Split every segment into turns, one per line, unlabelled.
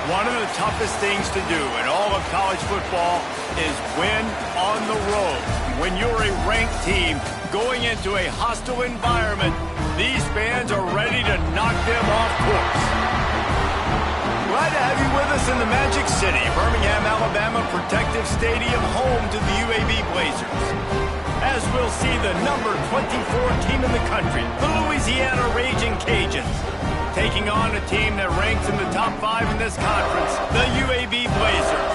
One of the toughest things to do in all of college football is win on the road. When you're a ranked team going into a hostile environment, these fans are ready to knock them off course. Glad to have you with us in the Magic City, Birmingham, Alabama Protective Stadium, home to the UAB Blazers. As we'll see the number 24 team in the country, the Louisiana Raging Cajuns, taking on a team that ranks in the top 5 in this conference, the UAB Blazers.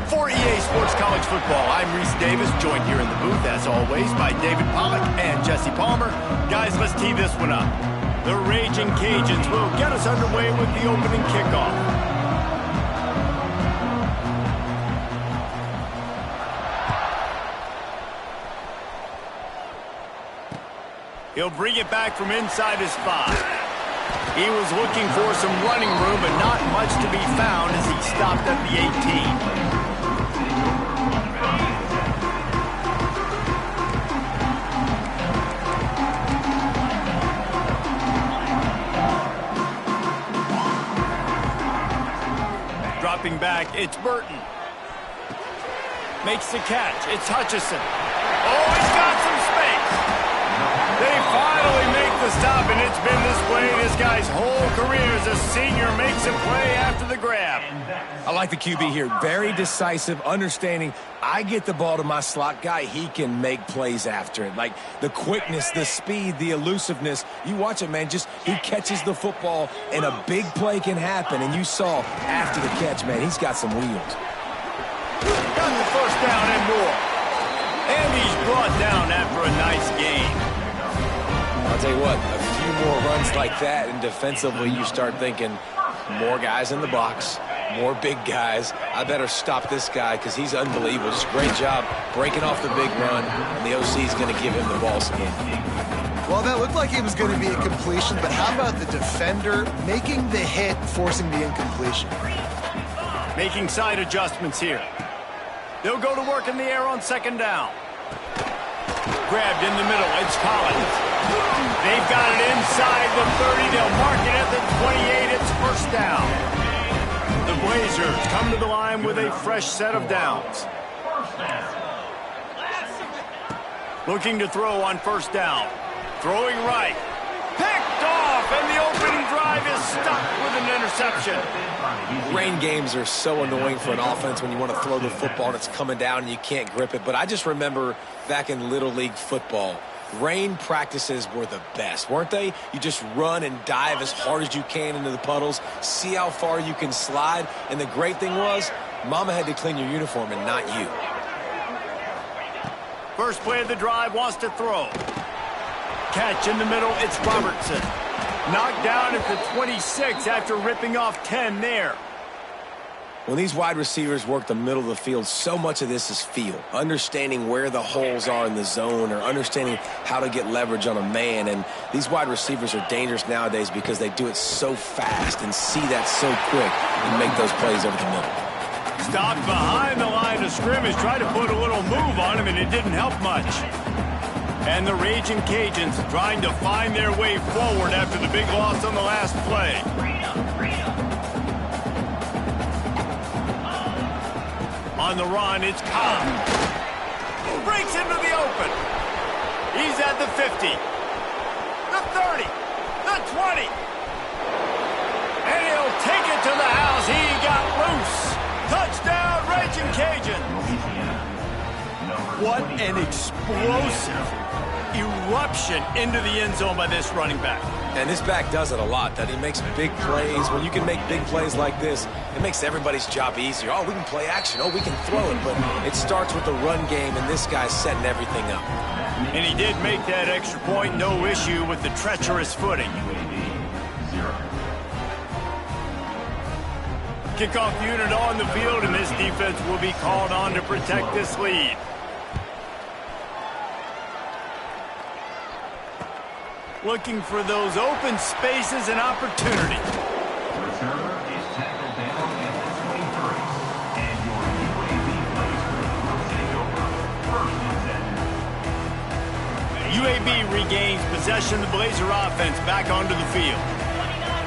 For EA Sports College Football, I'm Reese Davis, joined here in the booth, as always, by David Pollack and Jesse Palmer. Guys, let's tee this one up. The Raging Cajuns will get us underway with the opening kickoff. He'll bring it back from inside his 5. He was looking for some running room, but not much to be found as he stopped at the 18. Dropping back, it's Burton. Makes the catch, it's Hutchison. Oh, he's got some space. They finally make the stop, and it's been this way this guy's whole career as a senior makes a play after the grab.
I like the QB here. Very decisive, understanding I get the ball to my slot guy, he can make plays after it. Like the quickness, the speed, the elusiveness. You watch it, man, just he catches the football, and a big play can happen. And you saw after the catch, man, he's got some wheels.
Got the first down and more. And he's brought down after a nice game.
I'll tell you what, a few more runs like that, and defensively you start thinking more guys in the box, more big guys. I better stop this guy because he's unbelievable. Just a great job breaking off the big run, and the OC is going to give him the ball again.
Well, that looked like it was going to be a completion, but how about the defender making the hit, forcing the incompletion?
Making side adjustments here. They'll go to work in the air on second down. Grabbed in the middle, it's Collins. They've got it inside the 30. They'll mark it at the 28. It's first down. The Blazers come to the line with a fresh set of downs. Looking to throw on first down. Throwing right. Picked off, and the opening drive is stuck with an interception.
Rain games are so annoying for an offense when you want to throw the football and it's coming down and you can't grip it. But I just remember back in Little League football, rain practices were the best, weren't they? You just run and dive as hard as you can into the puddles, see how far you can slide. And the great thing was, Mama had to clean your uniform and not you.
First play of the drive, wants to throw. Catch in the middle, it's Robertson. Knocked down at the 26 after ripping off 10 there.
When these wide receivers work the middle of the field, so much of this is feel. Understanding where the holes are in the zone or understanding how to get leverage on a man. And these wide receivers are dangerous nowadays because they do it so fast and see that so quick and make those plays over the middle.
Stopped behind the line of scrimmage, tried to put a little move on him, and it didn't help much. And the Raging Cajuns trying to find their way forward after the big loss on the last play. On the run, it's Cobb. Breaks into the open. He's at the 50. The 30. The 20. And he'll take it to the house. He got loose. Touchdown, Raging Cajuns. What an explosive eruption into the end zone by this running back.
And this back does it a lot, that he makes big plays. When you can make big plays like this, it makes everybody's job easier. Oh, we can play action. Oh, we can throw it. But it starts with the run game, and this guy's setting everything up.
And he did make that extra point, no issue with the treacherous footing. Kickoff unit on the field, and this defense will be called on to protect this lead. Looking for those open spaces and opportunity.
Returner is tackled down at the 23, and your UAB Blazers will take over first and 10.
UAB regains possession of the Blazer offense back onto the field.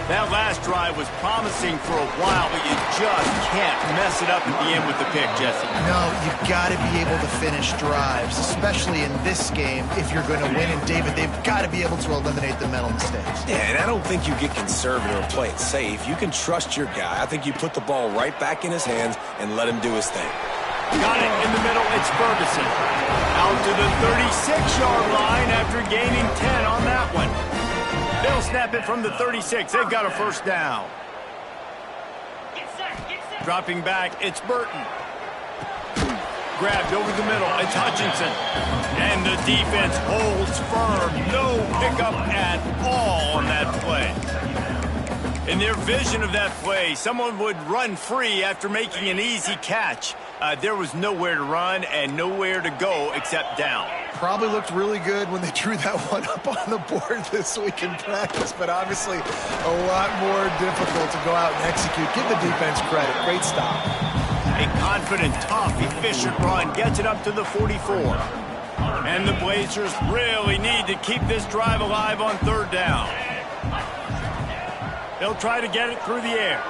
That last drive was promising for a while, but you just can't mess it up at the end with the pick, Jesse.
No, you've got to be able to finish drives, especially in this game if you're going to win. And, David, they've got to be able to eliminate the mental mistakes.
Yeah, and I don't think you get conservative or play it safe. You can trust your guy. I think you put the ball right back in his hands and let him do his thing.
Got it in the middle. It's Ferguson. Out to the 36-yard line after gaining 10 on that one. They'll snap it from the 36. They've got a first down. Dropping back, it's Burton. Grabbed over the middle, it's Hutchinson. And the defense holds firm. No pickup at all on that play. In their vision of that play, someone would run free after making an easy catch. There was nowhere to run and nowhere to go except down.
Probably looked really good when they drew that one up on the board this week in practice, but obviously a lot more difficult to go out and execute. Give the defense credit. Great stop.
A confident, tough, efficient run gets it up to the 44. And the Blazers really need to keep this drive alive on third down. They'll try to get it through the air.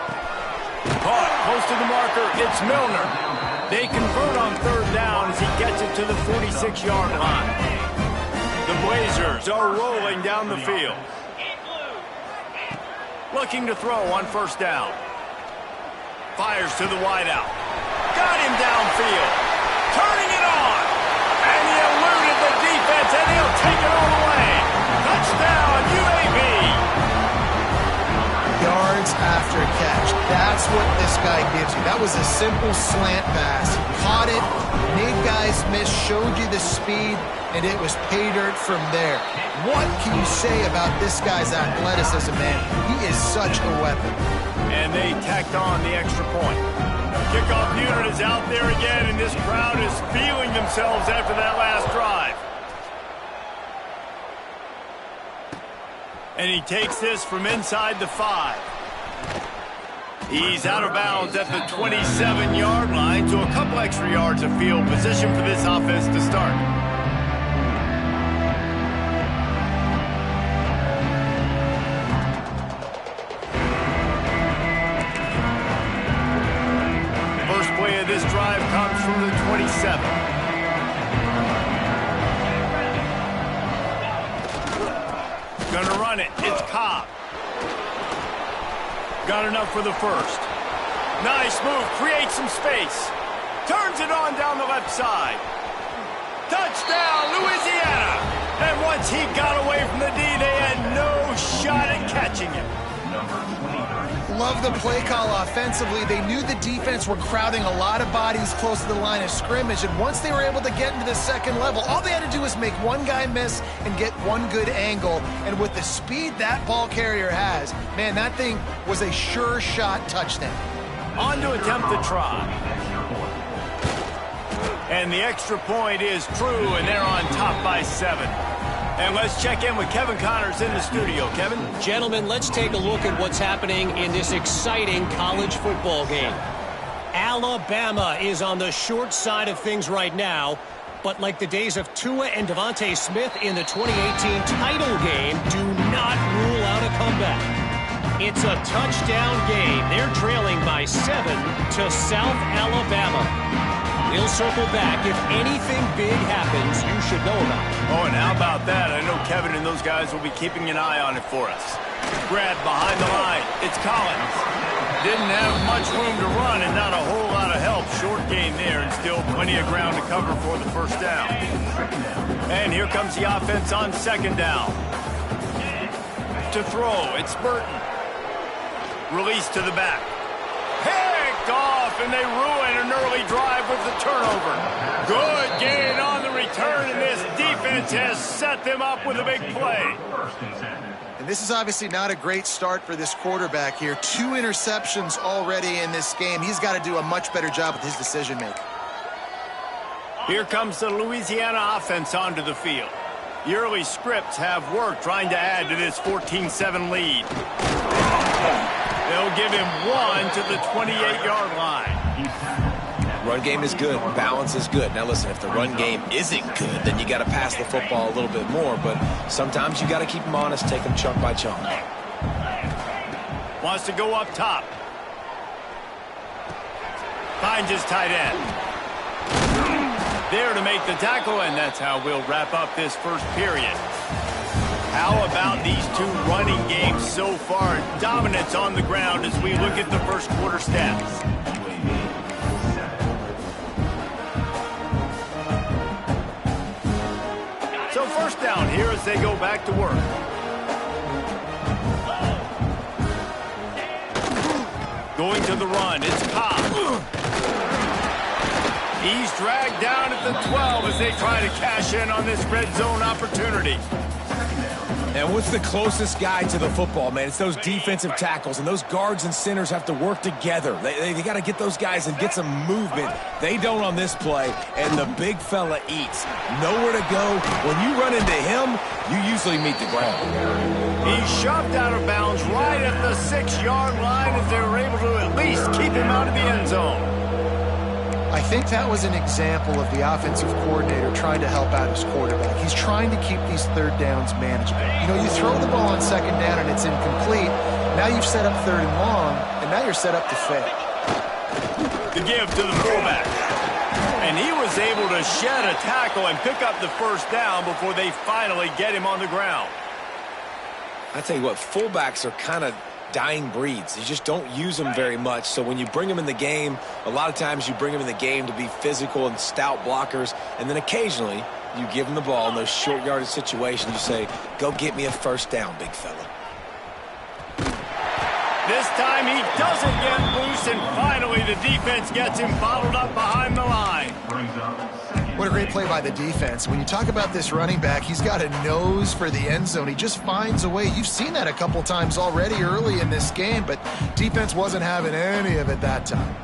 Caught close to the marker. It's Milner. They convert on third down as he gets it to the 46-yard line. The Blazers are rolling down the field. Looking to throw on first down. Fires to the wideout. Got him downfield. Turning it on. And he eluded the defense, and he'll take it all the way. Touchdown, UAB.
Yards after catch. That's what this guy gives you. That was a simple slant pass. He caught it, made guys miss, showed you the speed, and it was pay dirt from there. What can you say about this guy's athleticism, man? He is such a weapon.
And they tacked on the extra point. Kickoff unit is out there again, and this crowd is feeling themselves after that last drive. And he takes this from inside the 5. He's out of bounds at the 27-yard line, so a couple extra yards of field position for this offense to start. First play of this drive comes from the 27. Gonna run it. It's Cobb. Got enough for the first. Nice move. Creates some space. Turns it on down the left side. Touchdown, Louisiana. And once he got away from the D, they had no shot at catching him.
Love the play call offensively. They knew the defense were crowding a lot of bodies close to the line of scrimmage, and once they were able to get into the second level, all they had to do was make one guy miss and get one good angle. And with the speed that ball carrier has, man, that thing was a sure shot touchdown.
On to attempt the try. And the extra point is true, and they're on top by 7. And let's check in with Kevin Connors in the studio. Kevin?
Gentlemen, let's take a look at what's happening in this exciting college football game. Alabama is on the short side of things right now, but like the days of Tua and Devontae Smith in the 2018 title game, do not rule out a comeback. It's a touchdown game. They're trailing by 7 to South Alabama. We'll circle back. If anything big happens, you should know about it.
Oh, and how about that? I know Kevin and those guys will be keeping an eye on it for us. Grab behind the line. It's Collins. Didn't have much room to run and not a whole lot of help. Short gain there and still plenty of ground to cover for the first down. And here comes the offense on second down. To throw, it's Burton. Release to the back. Picked off, and they ruin an early drive with the turnover. Good gain on the return, and this defense has set them up with a big play.
And this is obviously not a great start for this quarterback here. 2 interceptions already in this game. He's got to do a much better job with his decision-making.
Here comes the Louisiana offense onto the field. The early scripts have worked trying to add to this 14-7 lead. They'll give him 1 to the 28-yard line.
Run game is good. Balance is good. Now, listen, if the run game isn't good, then you got to pass the football a little bit more. But sometimes you got to keep them honest, take them chunk by chunk.
Wants to go up top. Finds his tight end. There to make the tackle, and that's how we'll wrap up this first period. How about these two running games so far? Dominance on the ground as we look at the first quarter stats. So first down here as they go back to work. Going to the run, it's Cobb. He's dragged down at the 12 as they try to cash in on this red zone opportunity.
And what's the closest guy to the football, man? It's those defensive tackles, and those guards and centers have to work together. They got to get those guys and get some movement. They don't on this play, and the big fella eats. Nowhere to go. When you run into him, you usually meet the ground.
He's shoved out of bounds right at the 6-yard line as they were able to at least keep him out of the end zone.
I think that was an example of the offensive coordinator trying to help out his quarterback. He's trying to keep these third downs manageable. You know, you throw the ball on second down and it's incomplete. Now you've set up third and long, and now you're set up to fail.
The give to the fullback. And he was able to shed a tackle and pick up the first down before they finally get him on the ground.
I tell you what, fullbacks are kind of dying breeds. You just don't use them very much. So when you bring them in the game, a lot of times you bring them in the game to be physical and stout blockers, and then occasionally you give them the ball in those short yardage situations. You say, go get me a first down, big fella.
This time he doesn't get loose, and finally the defense gets him bottled up behind the line.
What a great play by the defense. When you talk about this running back, he's got a nose for the end zone. He just finds a way. You've seen that a couple times already early in this game, but defense wasn't having any of it that time.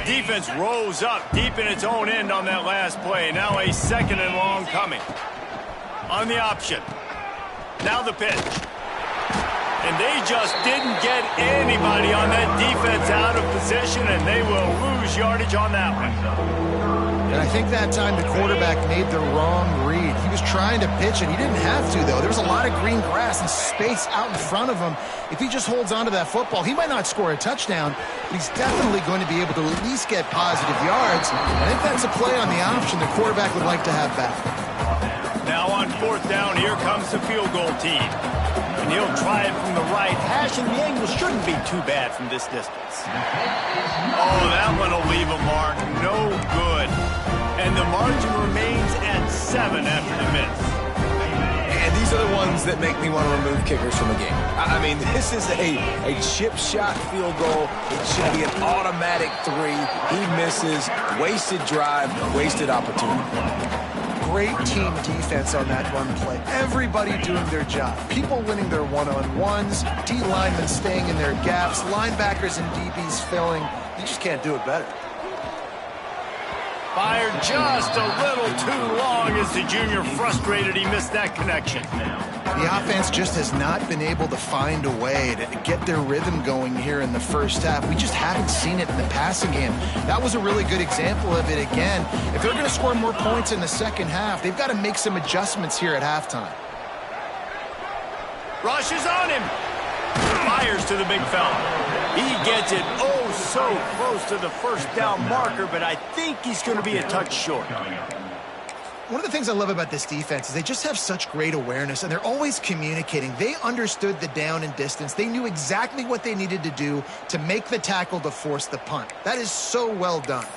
Defense rose up deep in its own end on that last play. Now a second and long coming. On the option. Now the pitch. And they just didn't get anybody on that defense out of position, and they will lose yardage on that one.
And I think that time the quarterback made the wrong read. He was trying to pitch it. He didn't have to, though. There was a lot of green grass and space out in front of him. If he just holds on to that football, he might not score a touchdown, but he's definitely going to be able to at least get positive yards. I think that's a play on the option the quarterback would like to have back.
Now on fourth down, here comes the field goal team. And he'll try it from the right hash, and the angle shouldn't be too bad from this distance. Oh, that one will leave a mark. No good. And the margin remains at 7 after the miss.
And these are the ones that make me want to remove kickers from the game. I mean, this is a chip shot field goal. It should be an automatic 3. He misses. Wasted drive, wasted opportunity.
Great team defense on that run play. Everybody doing their job. People winning their one-on-ones, D linemen staying in their gaps, linebackers and DBs filling. You just can't do it better.
Fired just a little too long as the junior frustrated he missed that connection.
The offense just has not been able to find a way to get their rhythm going here in the first half. We just haven't seen it in the passing game. That was a really good example of it again. If they're going to score more points in the second half, they've got to make some adjustments here at halftime.
Rushes on him. Fires to the big fella. He gets it oh so close to the first down marker, but I think he's going to be a touch short.
One of the things I love about this defense is they just have such great awareness, and they're always communicating. They understood the down and distance. They knew exactly what they needed to do to make the tackle to force the punt. That is so well done.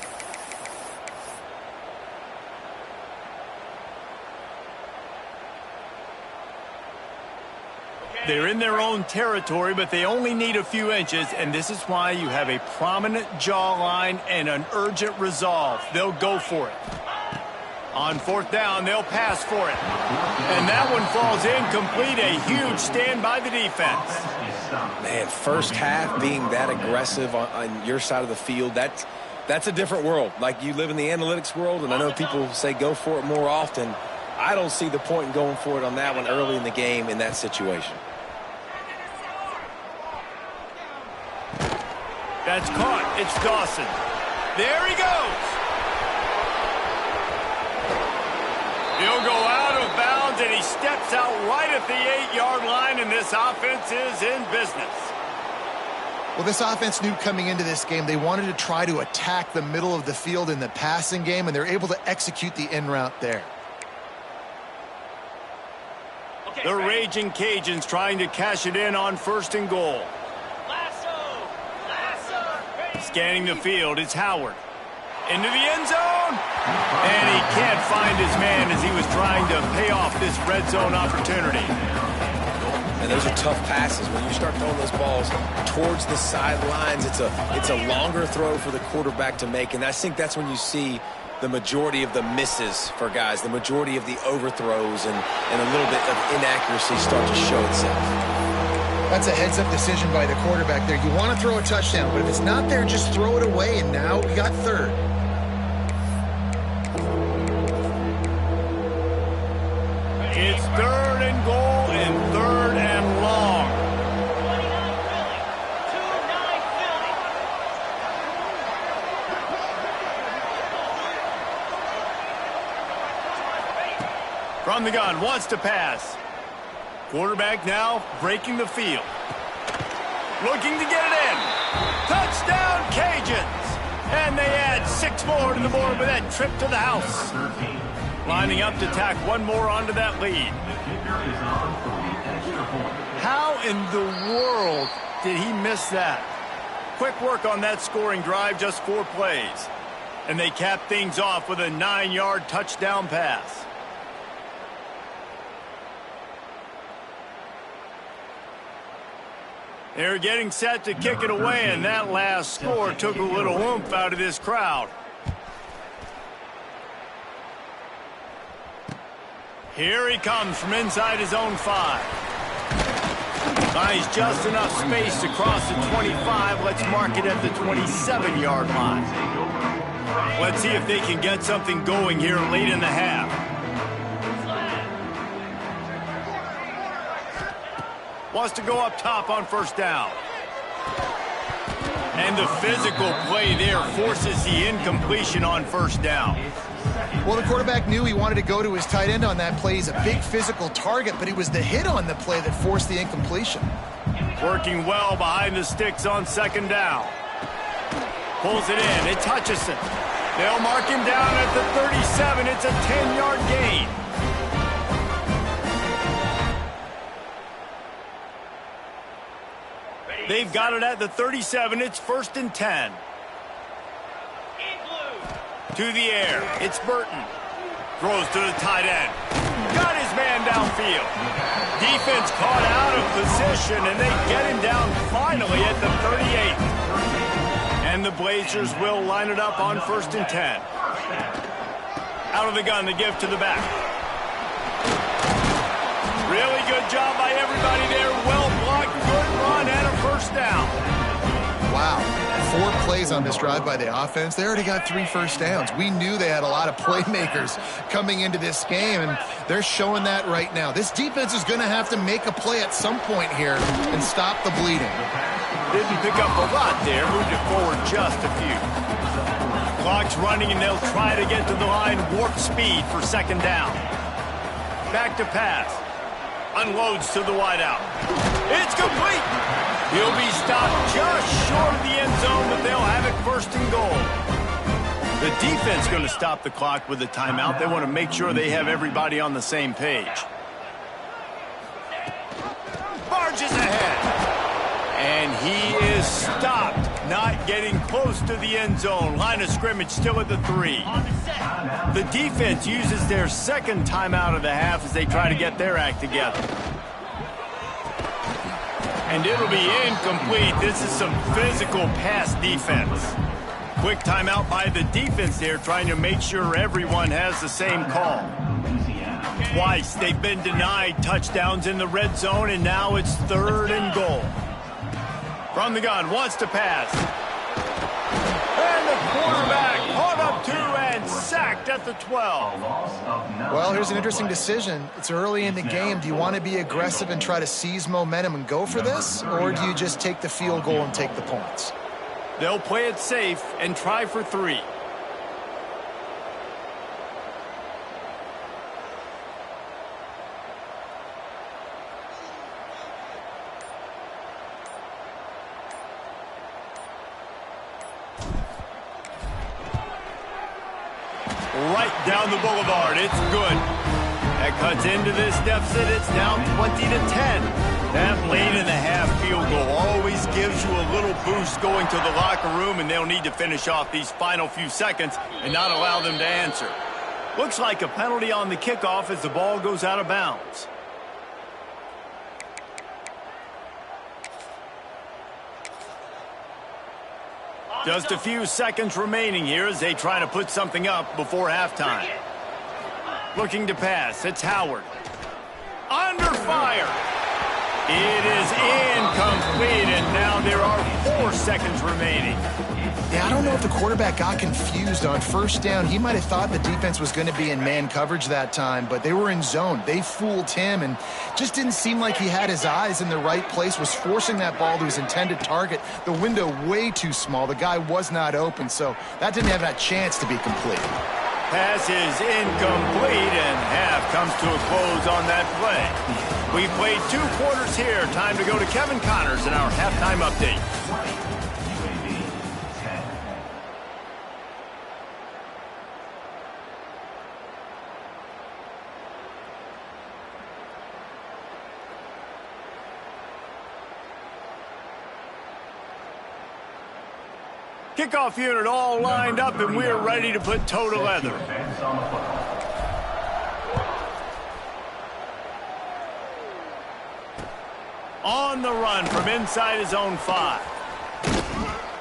They're in their own territory, but they only need a few inches, and this is why you have a prominent jawline and an urgent resolve. They'll go for it. On fourth down, they'll pass for it. And that one falls incomplete. A huge stand by the defense.
Man, first half being that aggressive on your side of the field, that's a different world. Like, you live in the analytics world, and I know people say go for it more often. I don't see the point in going for it on that one early in the game in that situation.
That's caught. It's Dawson. There he goes. He'll go out of bounds, and he steps out right at the 8-yard line, and this offense is in business.
Well, this offense knew coming into this game they wanted to try to attack the middle of the field in the passing game, and they're able to execute the in route there.
The Raging Cajuns trying to cash it in on 1st and goal. Scanning the field, it's Howard. Into the end zone. And he can't find his man as he was trying to pay off this red zone opportunity.
And those are tough passes. When you start throwing those balls towards the sidelines, it's a longer throw for the quarterback to make. And I think that's when you see the majority of the misses for guys, the majority of the overthrows and a little bit of inaccuracy start to show itself.
That's a heads-up decision by the quarterback there. You want to throw a touchdown, but if it's not there, just throw it away, and now we got 3rd.
It's 3rd and goal and 3rd and long. From the gun, wants to pass. Quarterback now breaking the field. Looking to get it in. Touchdown, Cajuns! And they add 6 more to the board with that trip to the house. Lining up to tack one more onto that lead. How in the world did he miss that? Quick work on that scoring drive, just 4 plays. And they cap things off with a 9-yard touchdown pass. They're getting set to kick it away, and that last score took a little oomph out of this crowd. Here he comes from inside his own 5. Finds just enough space to cross the 25. Let's mark it at the 27-yard line. Let's see if they can get something going here late in the half. Wants to go up top on 1st down. And the physical play there forces the incompletion on 1st down.
Well, the quarterback knew he wanted to go to his tight end on that play. He's a big physical target, but it was the hit on the play that forced the incompletion.
Working well behind the sticks on 2nd down. Pulls it in. It's Hutchison. They'll mark him down at the 37. It's a 10-yard gain. They've got it at the 37. It's 1st and 10. To the air. It's Burton. Throws to the tight end. Got his man downfield. Defense caught out of position, and they get him down finally at the 38. And the Blazers will line it up on 1st and 10. Out of the gun, the give to the back. Really good job by everybody there. Well blocked, good run, and a 1st down.
Wow. 4 plays on this drive by the offense. They already got 3 first downs. We knew they had a lot of playmakers coming into this game, and they're showing that right now. This defense is going to have to make a play at some point here and stop the bleeding.
Didn't pick up a lot there. Moved it forward just a few. Clock's running, and they'll try to get to the line. Warp speed for 2nd down. Back to pass. Unloads to the wideout. It's complete. He'll be stopped just short of the end zone, but they'll have it 1st and goal. The defense going to stop the clock with a timeout. They want to make sure they have everybody on the same page. Barges ahead. And he is stopped, not getting close to the end zone. Line of scrimmage still at the 3. The defense uses their 2nd timeout of the half as they try to get their act together. And it'll be incomplete. This is some physical pass defense. Quick timeout by the defense there, trying to make sure everyone has the same call. Twice they've been denied touchdowns in the red zone, and now it's 3rd and goal. From the gun, wants to pass. And the quarterback caught up to and sacked at the 12.
Well, here's an interesting decision. It's early in the game. Do you want to be aggressive and try to seize momentum and go for this? Or do you just take the field goal and take the points?
They'll play it safe and try for 3. right down the boulevard. It's good. That cuts into this deficit. It's now 20-10. That late in the half field goal always gives you a little boost going to the locker room, and they'll need to finish off these final few seconds and not allow them to answer. Looks like a penalty on the kickoff as the ball goes out of bounds. Just a few seconds remaining here as they try to put something up before halftime. Looking to pass. It's Howard. Under fire. It is incomplete, and now there are 4 seconds remaining.
Yeah, I don't know if the quarterback got confused on first down. He might have thought the defense was going to be in man coverage that time, but they were in zone. They fooled him and just didn't seem like he had his eyes in the right place, was forcing that ball to his intended target. The window way too small. The guy was not open, so that didn't have that chance to be complete.
Pass is incomplete, and half comes to a close on that play. We played 2 quarters here. Time to go to Kevin Connors in our halftime update. Kickoff unit all lined up, and we're ready to put toe to leather. On the run from inside his own 5.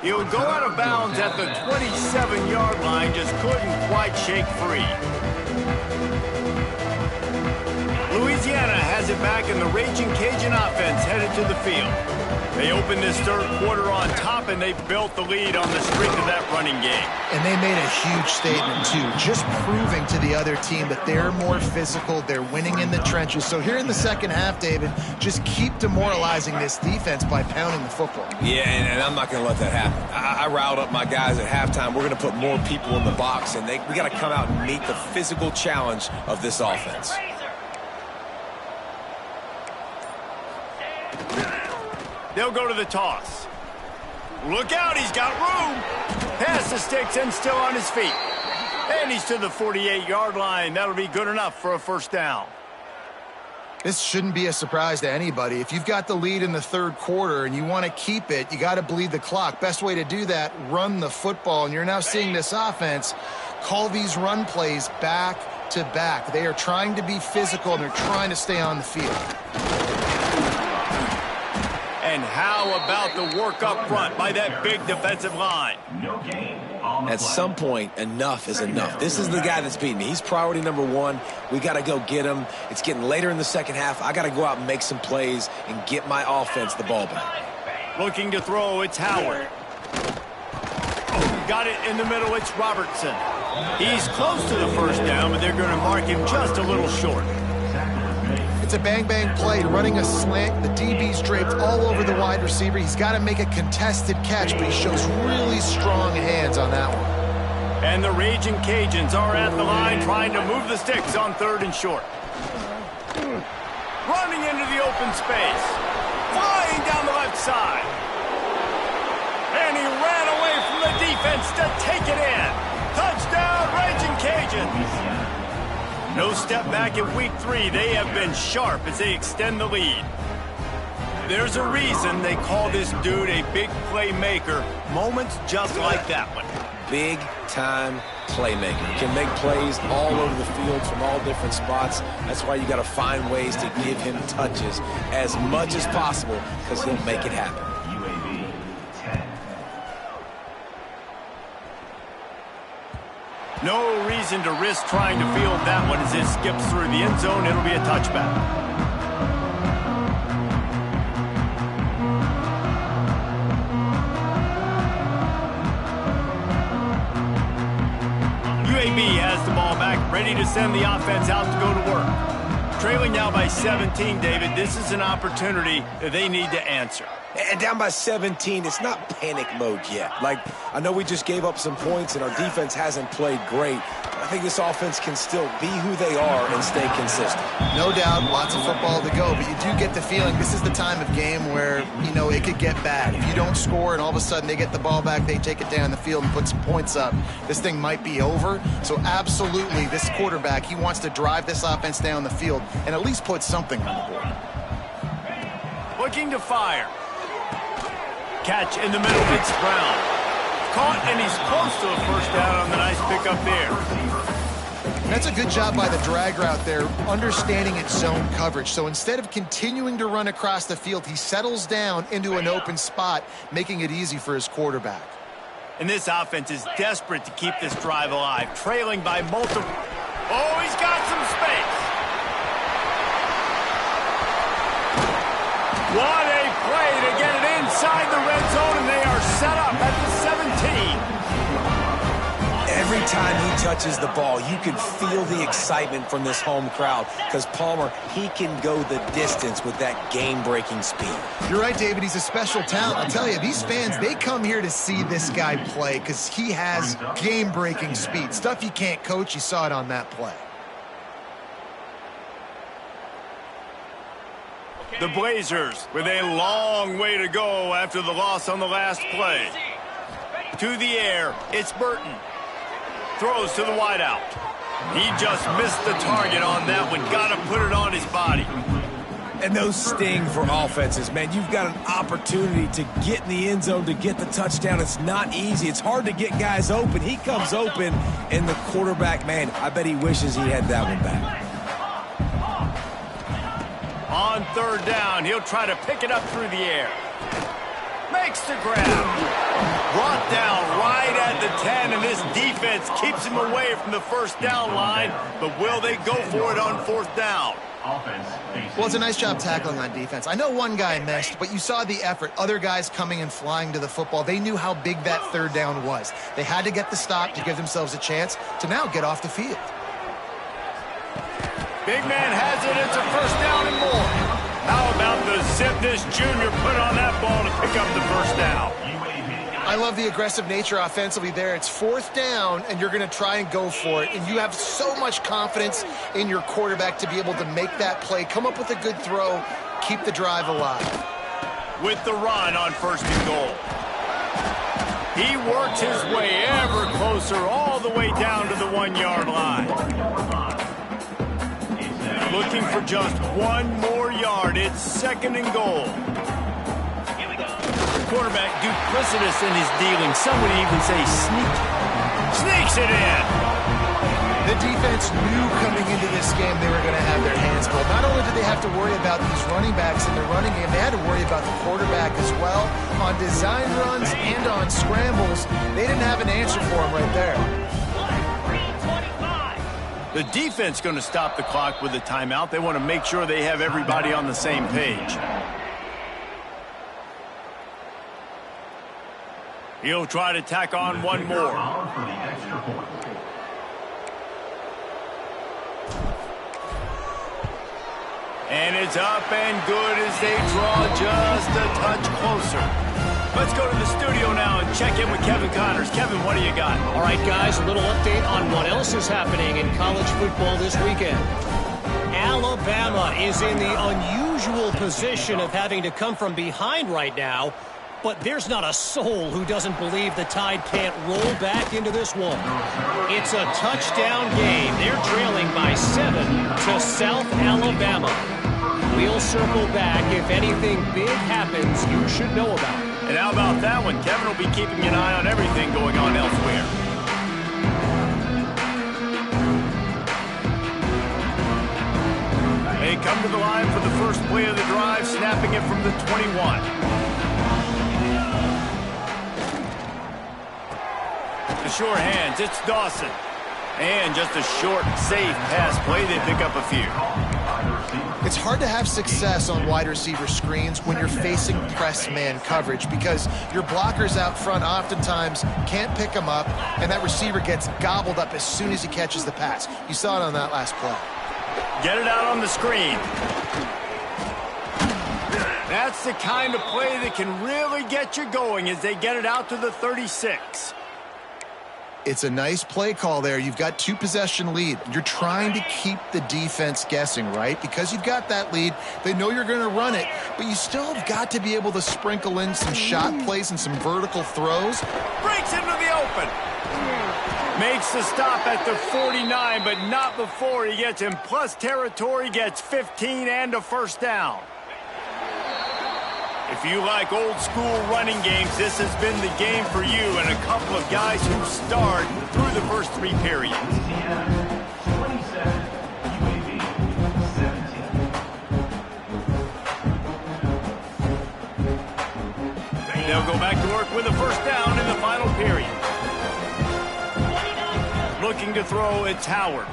He'll go out of bounds at the 27-yard line, just couldn't quite shake free. Louisiana has it back, and the Raging Cajun offense headed to the field. They opened this third quarter on top, and they built the lead on the strength of that running game.
And they made a huge statement, too, just proving to the other team that they're more physical, they're winning in the trenches. So here in the second half, David, just keep demoralizing this defense by pounding the football.
Yeah, and I'm not going to let that happen. I riled up my guys at halftime. We're going to put more people in the box, and we got to come out and meet the physical challenge of this offense.
They'll go to the toss. Look out, he's got room. Pass the sticks and still on his feet. And he's to the 48-yard line. That'll be good enough for a first down.
This shouldn't be a surprise to anybody. If you've got the lead in the third quarter and you want to keep it, you got to bleed the clock. Best way to do that, run the football. And you're now seeing this offense call these run plays back to back. They are trying to be physical, and they're trying to stay on the field.
And how about the work up front by that big defensive line?
At some point, enough is enough. This is the guy that's beating me. He's priority number 1. We got to go get him. It's getting later in the second half. I got to go out and make some plays and get my offense the ball back.
Looking to throw, it's Howard. Got it in the middle, it's Robertson. He's close to the first down, but they're going to mark him just a little short.
It's a bang-bang play, running a slant. The DB's draped all over the wide receiver. He's got to make a contested catch, but he shows really strong hands on that one.
And the Raging Cajuns are at the line trying to move the sticks on 3rd and short. Running into the open space. Flying down the left side. And he ran away from the defense to take it in. Touchdown, Raging Cajuns. No step back in week 3. They have been sharp as they extend the lead. There's a reason they call this dude a big playmaker. Moments just like that one.
Big-time playmaker. Can make plays all over the field from all different spots. That's why you got to find ways to give him touches as much as possible, because he'll make it happen.
No reason to risk trying to field that one as it skips through the end zone. It'll be a touchback. UAB has the ball back, ready to send the offense out to go to work. Trailing now by 17, David. This is an opportunity that they need to answer.
And down by 17, it's not panic mode yet. Like, I know we just gave up some points and our defense hasn't played great, but I think this offense can still be who they are and stay consistent.
No doubt, lots of football to go, but you do get the feeling this is the time of game where, you know, it could get bad. If you don't score and all of a sudden they get the ball back, they take it down the field and put some points up, this thing might be over. So absolutely, this quarterback, he wants to drive this offense down the field and at least put something on the board.
Looking to fire. Catch in the middle, it's Brown. Caught, and he's close to a first down on the nice pickup there.
And that's a good job by the drag route there, understanding its zone coverage. So instead of continuing to run across the field, he settles down into an open spot, making it easy for his quarterback.
And this offense is desperate to keep this drive alive, trailing by multiple. Oh, he's got some space. What a play to get it inside the red zone, and they are set up at the 17.
Every time he touches the ball, you can feel the excitement from this home crowd because Palmer, he can go the distance with that game-breaking speed.
You're right, David. He's a special talent. I'll tell you, these fans, they come here to see this guy play because he has game-breaking speed. Stuff you can't coach. You saw it on that play.
The Blazers with a long way to go after the loss on the last play. To the air, it's Burton. Throws to the wideout. He just missed the target on that one. Got to put it on his body.
And those sting for offenses, man. You've got an opportunity to get in the end zone, to get the touchdown. It's not easy. It's hard to get guys open. He comes open, and the quarterback, man, I bet he wishes he had that one back.
On third down, he'll try to pick it up through the air. Makes the grab. Brought down right at the 10, and this defense keeps him away from the first down line. But will they go for it on fourth down?
Well, it's a nice job tackling on defense. I know one guy missed, but you saw the effort. Other guys coming and flying to the football. They knew how big that third down was. They had to get the stop to give themselves a chance to now get off the field.
Big man has it. It's a first down and more. How about the zip this junior put on that ball to pick up the first down?
I love the aggressive nature offensively there. It's fourth down, and you're going to try and go for it. And you have so much confidence in your quarterback to be able to make that play, come up with a good throw, keep the drive alive.
With the run on first and goal. He works his way ever closer all the way down to the 1-yard line. Looking for just one more yard. It's second and goal. Quarterback duplicitous in his dealing. Some would even say sneaky. Sneaks it in.
The defense knew coming into this game they were going to have their hands full. Not only did they have to worry about these running backs in the running game, they had to worry about the quarterback as well. On design runs and on scrambles, they didn't have an answer for him right there.
The defense going to stop the clock with a timeout. They want to make sure they have everybody on the same page. He'll try to tack on one more. And it's up and good as they draw just a touch closer. Let's go to the studio now and check in with Kevin Connors. Kevin, what do you got?
All right, guys, a little update on what else is happening in college football this weekend. Alabama is in the unusual position of having to come from behind right now, but there's not a soul who doesn't believe the Tide can't roll back into this one. It's a touchdown game. They're trailing by 7 to South Alabama. We'll circle back if anything big happens you should know about.
And how about that one? Kevin will be keeping an eye on everything going on elsewhere. They come to the line for the first play of the drive, snapping it from the 21. The short hands, it's Dawson. And just a short, safe pass play, they pick up a few.
It's hard to have success on wide receiver screens when you're facing press man coverage because your blockers out front oftentimes can't pick them up, and that receiver gets gobbled up as soon as he catches the pass. You saw it on that last play.
Get it out on the screen. That's the kind of play that can really get you going as they get it out to the 36.
It's a nice play call there. You've got 2-possession lead. You're trying to keep the defense guessing, right? Because you've got that lead. They know you're going to run it, but you still have got to be able to sprinkle in some shot plays and some vertical throws.
Breaks into the open. Makes the stop at the 49, but not before he gets in plus territory, gets 15 and a first down. If you like old-school running games, this has been the game for you and a couple of guys who starred through the first 3 periods.
Louisiana 27, UAB 17.
They'll go back to work with a first down in the final period. Looking to throw, it's Howard.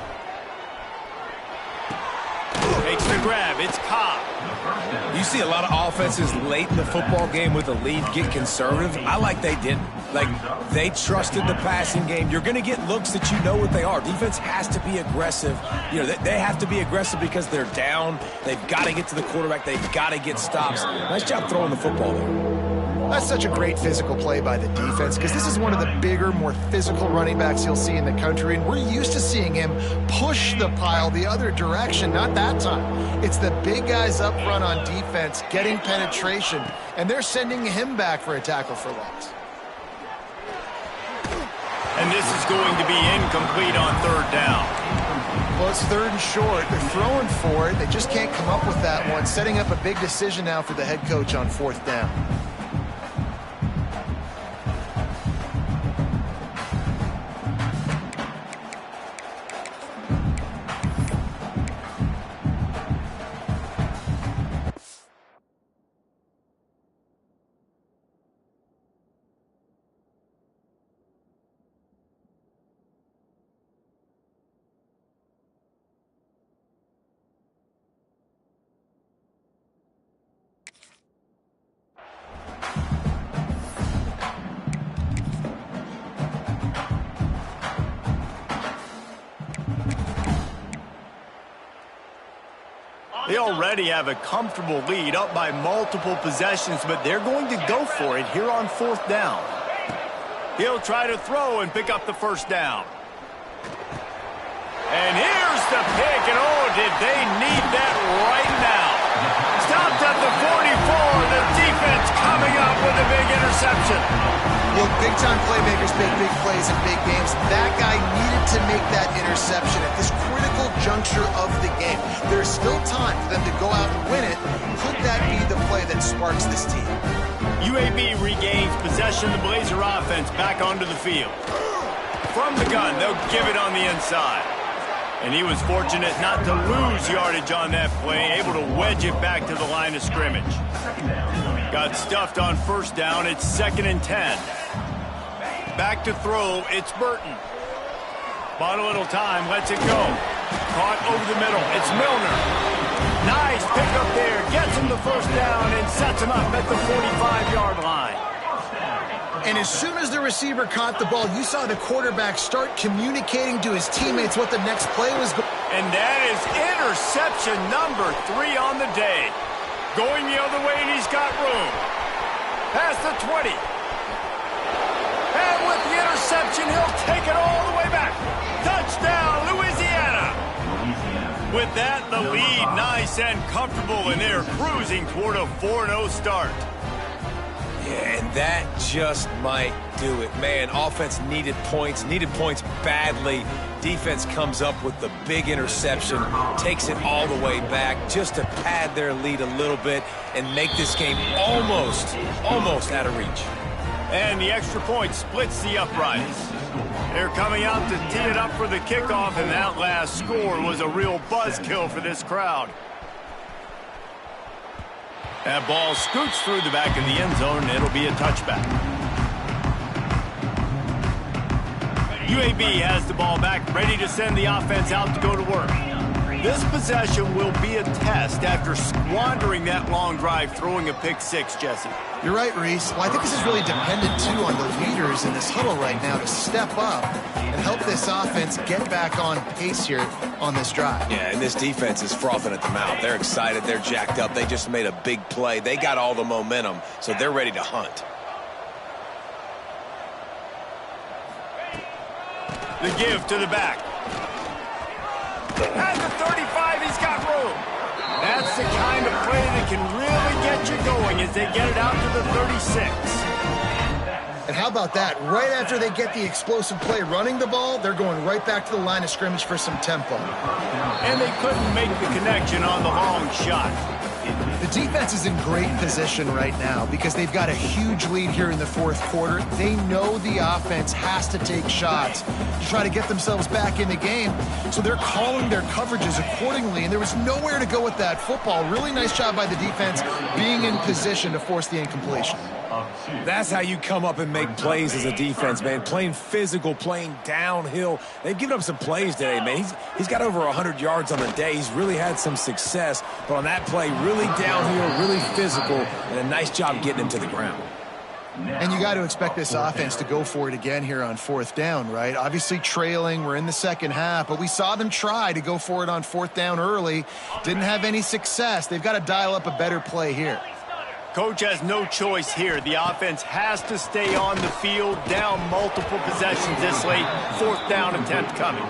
Takes the grab, it's Cobb.
You see a lot of offenses late in the football game with a lead get conservative. I like they didn't. Like, they trusted the passing game. You're going to get looks that you know what they are. Defense has to be aggressive. You know, they have to be aggressive because they're down. They've got to get to the quarterback. They've got to get stops. Nice job throwing the football there.
That's such a great physical play by the defense because this is one of the bigger, more physical running backs you'll see in the country, and we're used to seeing him push the pile the other direction. Not that time. It's the big guys up front on defense getting penetration, and they're sending him back for a tackle for loss.
And this is going to be incomplete on 3rd down.
Well, it's 3rd and short. They're throwing for it. They just can't come up with that one. Setting up a big decision now for the head coach on 4th down.
They already have a comfortable lead up by multiple possessions, but they're going to go for it here on 4th down. He'll try to throw and pick up the first down. And here's the pick, and oh, did they need that right now. Stopped at the 44, the defense coming up with a big interception.
Look, big-time playmakers make big plays in big games. That guy needed to make that interception at this critical juncture of the game. There's still time for them to go out and win it. Could that be the play that sparks this team?
UAB regains possession of the Blazer offense back onto the field. From the gun, they'll give it on the inside. And he was fortunate not to lose yardage on that play, able to wedge it back to the line of scrimmage. Got stuffed on 1st down, it's 2nd and 10. Back to throw, it's Burton. Bought a little time, lets it go. Caught over the middle, it's Milner. Nice pickup there, gets him the first down and sets him up at the 45-yard line.
And as soon as the receiver caught the ball, you saw the quarterback start communicating to his teammates what the next play was going.
And that is interception number 3 on the day. Going the other way, and he's got room. Past the 20. And with the interception, he'll take it all the way back. Touchdown, Louisiana. With that, the lead nice and comfortable, and they're cruising toward a 4-0 start.
Yeah, and that just might do it. Man, offense needed points badly. Defense comes up with the big interception, takes it all the way back just to pad their lead a little bit and make this game almost out of reach.
And the extra point splits the uprights. They're coming out to tee it up for the kickoff, and that last score was a real buzzkill for this crowd. That ball scoots through the back of the end zone, and it'll be a touchback. UAB has the ball back, ready to send the offense out to go to work. This possession will be a test after squandering that long drive, throwing a pick six, Jesse.
You're right, Reese. Well, I think this is really dependent, too, on the leaders in this huddle right now to step up and help this offense get back on pace here on this drive.
Yeah, and this defense is frothing at the mouth. They're excited. They're jacked up. They just made a big play. They got all the momentum, so they're ready to hunt.
The give to the back. At the 35, he's got room. That's the kind of play that can really get you going as they get it out to the 36.
And how about that? Right after they get the explosive play running the ball, they're going right back to the line of scrimmage for some tempo.
And they couldn't make the connection on the long shot.
The defense is in great position right now because they've got a huge lead here in the fourth quarter. They know the offense has to take shots to try to get themselves back in the game, so they're calling their coverages accordingly, and there was nowhere to go with that football. Really nice job by the defense being in position to force the incompletion.
That's how you come up and make plays as a defense, man. Playing physical, playing downhill. They've given up some plays today, man. He's got over 100 yards on the day. He's really had some success. But on that play, really downhill, really physical, and a nice job getting him to the ground.
And you got to expect this offense to go for it again here on fourth down, right? Obviously trailing, we're in the second half, but we saw them try to go for it on fourth down early. Didn't have any success. They've got to dial up a better play here.
Coach has no choice here. The offense has to stay on the field, down multiple possessions this late. Fourth down attempt coming.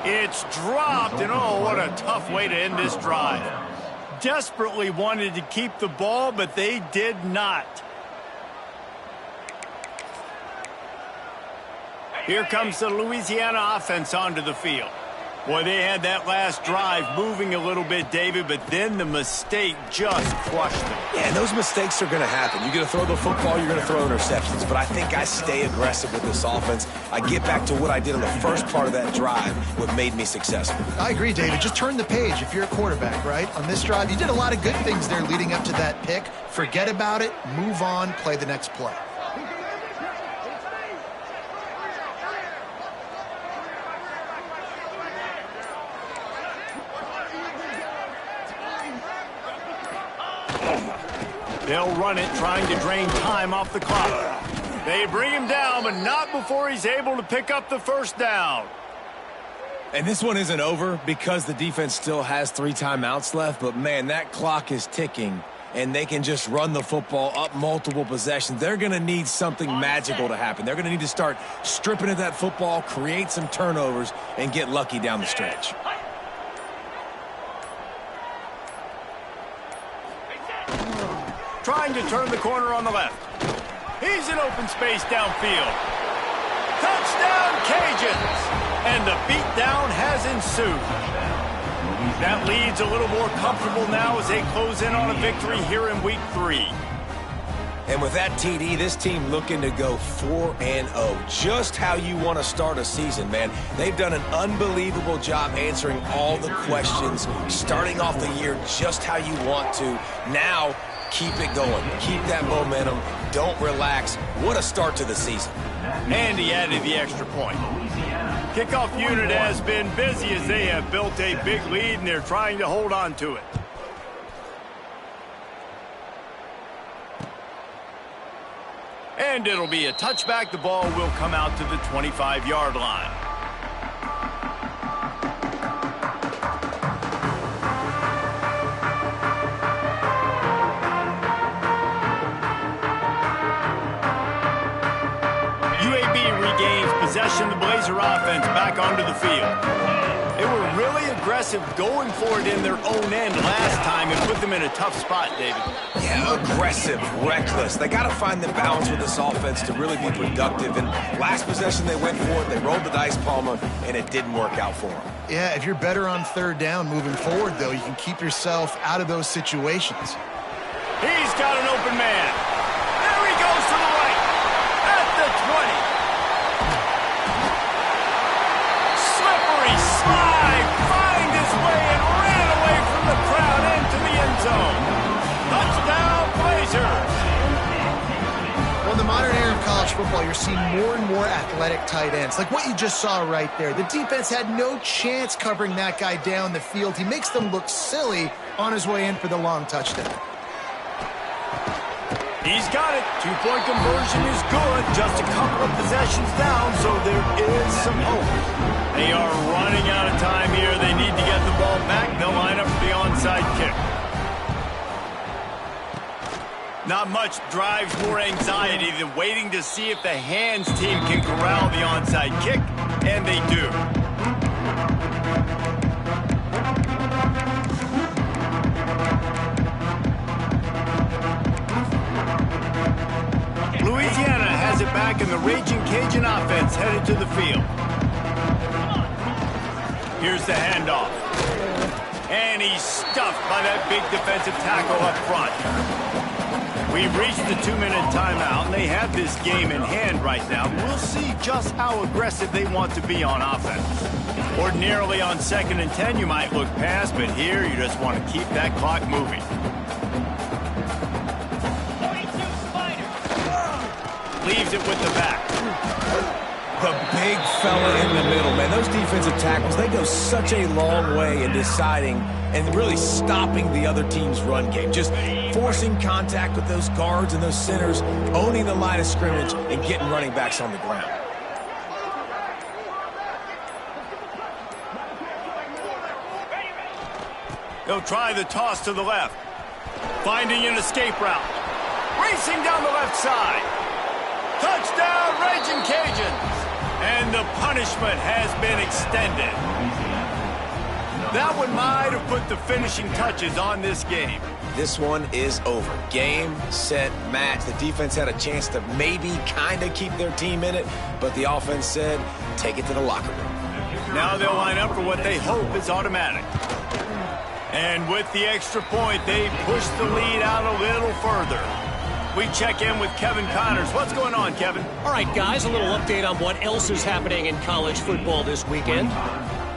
It's dropped, and oh, what a tough way to end this drive. Desperately wanted to keep the ball, but they did not. Here comes the Louisiana offense onto the field. Boy, they had that last drive moving a little bit, David, but then the mistake just crushed them.
Yeah, and those mistakes are going to happen. You're going to throw the football, you're going to throw interceptions, but I think I stay aggressive with this offense. I get back to what I did on the first part of that drive, what made me successful.
I agree, David. Just turn the page if you're a quarterback, right? On this drive, you did a lot of good things there leading up to that pick. Forget about it, move on, play the next play.
They'll run it, trying to drain time off the clock. They bring him down, but not before he's able to pick up the first down.
And this one isn't over because the defense still has 3 timeouts left, but man, that clock is ticking, and they can just run the football up multiple possessions. They're going to need something magical to happen. They're going to need to start stripping at that football, create some turnovers, and get lucky down the stretch.
Trying to turn the corner on the left. He's in open space downfield. Touchdown, Cajuns! And the beatdown has ensued. That lead's a little more comfortable now as they close in on a victory here in Week 3.
And with that TD, this team looking to go 4-0. Just how you want to start a season, man. They've done an unbelievable job answering all the questions, starting off the year just how you want to. Now, keep it going. Keep that momentum. Don't relax. What a start to the season.
And he added the extra point. Kickoff unit has been busy as they have built a big lead, and they're trying to hold on to it. And it'll be a touchback. The ball will come out to the 25-yard line. Possession, the Blazer offense back onto the field. They were really aggressive going for it in their own end last time and put them in a tough spot, David.
Yeah, aggressive, reckless. They got to find the balance with this offense to really be productive. And last possession they went for it, they rolled the dice, Palmer, and it didn't work out for them.
Yeah, if you're better on third down moving forward, though, you can keep yourself out of those situations.
He's got an open man. There he goes to the right. At the 20. Find his way and ran away from the crowd into the end zone. Touchdown, Blazers.
Well, in the modern era of college college football, you're seeing more and more athletic tight ends, like what you just saw right there. The defense had no chance covering that guy down the field. He makes them look silly on his way in for the long touchdown.
He's got it. Two-point conversion is good. Just a couple of possessions down, so there is some hope. They are running out of time here. They need to get the ball back. They'll line up for the onside kick. Not much drives more anxiety than waiting to see if the hands team can corral the onside kick, and they do. Louisiana has it back, and the Raging Cajun offense headed to the field. Here's the handoff. And he's stuffed by that big defensive tackle up front. We've reached the 2-minute timeout, and they have this game in hand right now. We'll see just how aggressive they want to be on offense. Ordinarily on 2nd and 10, you might look past, but here you just want to keep that clock moving. Leaves it with the back.
The big fella in the middle, man. Those defensive tackles, they go such a long way in deciding and really stopping the other team's run game. Just forcing contact with those guards and those centers, owning the line of scrimmage, and getting running backs on the ground.
They'll try the toss to the left. Finding an escape route. Racing down the left side. Touchdown, Raging Cajuns! And the punishment has been extended. That one might have put the finishing touches on this game.
This one is over. Game, set, match. The defense had a chance to maybe kind of keep their team in it, but the offense said, take it to the locker room.
Now they'll line up for what they hope is automatic. And with the extra point, they push the lead out a little further. We check in with Kevin Connors. What's going on, Kevin?
All right, guys, a little update on what else is happening in college football this weekend.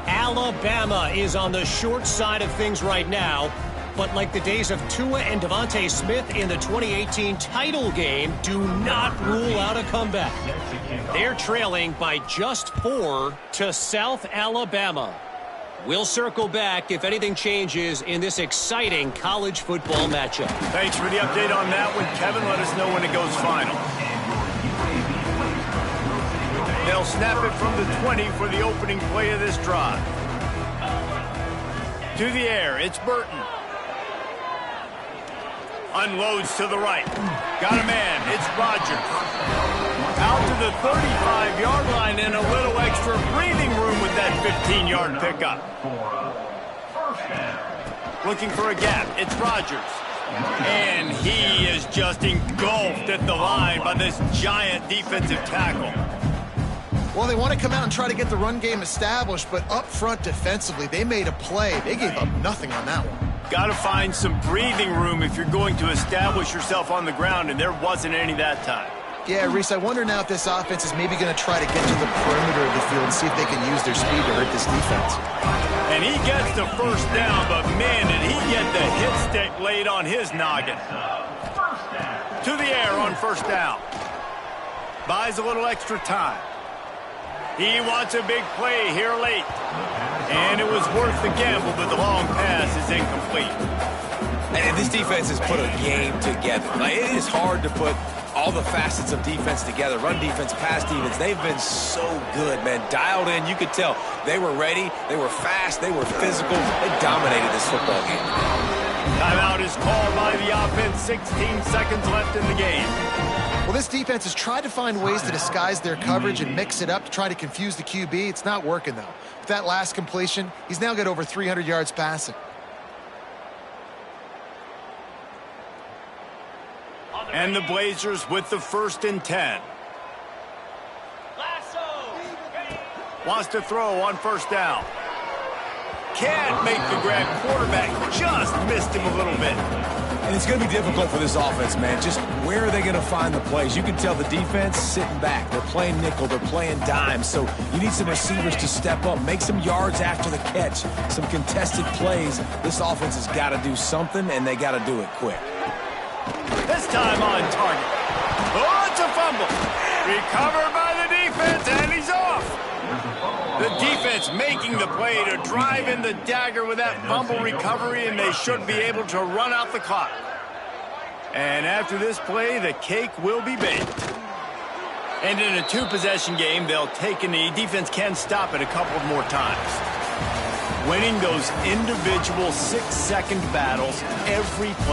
Alabama is on the short side of things right now, but like the days of Tua and Devontae Smith in the 2018 title game, do not rule out a comeback. They're trailing by just 4 to South Alabama. We'll circle back if anything changes in this exciting college football matchup.
Thanks for the update on that one, Kevin. Let us know when it goes final. They'll snap it from the 20 for the opening play of this drive. To the air, it's Burton. Unloads to the right. Got a man, it's Rogers. Out to the 35-yard line and a little extra breathing room with that 15-yard pickup. Looking for a gap, it's Rogers. And he is just engulfed at the line by this giant defensive tackle.
Well, they want to come out and try to get the run game established, but up front defensively, they made a play. They gave up nothing on that one.
Got to find some breathing room if you're going to establish yourself on the ground, and there wasn't any that time.
Yeah, Reese, I wonder now if this offense is maybe going to try to get to the perimeter of the field and see if they can use their speed to hurt this defense.
And he gets the first down, but man, did he get the hit stick laid on his noggin. To the air on first down. Buys a little extra time. He wants a big play here late. And it was worth the gamble, but the long pass is incomplete.
And this defense has put a game together. Like, it is hard to put all the facets of defense together. Run defense, pass defense. They've been so good, man. Dialed in. You could tell they were ready. They were fast. They were physical. They dominated this football game.
Timeout is called by the offense. 16 seconds left in the game.
Well, this defense has tried to find ways to disguise their coverage and mix it up to try to confuse the QB. It's not working, though. With that last completion, he's now got over 300 yards passing.
And the Blazers with the 1st and 10. Wants to throw on first down. Can't make the grab. Quarterback just missed him a little bit.
And it's going to be difficult for this offense, man. Just where are they going to find the plays? You can tell the defense sitting back. They're playing nickel. They're playing dime. So you need some receivers to step up, make some yards after the catch, some contested plays. This offense has got to do something, and they got to do it quick.
This time on target. Oh, it's a fumble. Recovered by the defense, and he's off. The defense making the play to drive in the dagger with that fumble recovery, and they should be able to run out the clock. And after this play, the cake will be baked. And in a two-possession game, they'll take a knee. Defense can stop it a couple of more times. Winning those individual 6-second battles every play.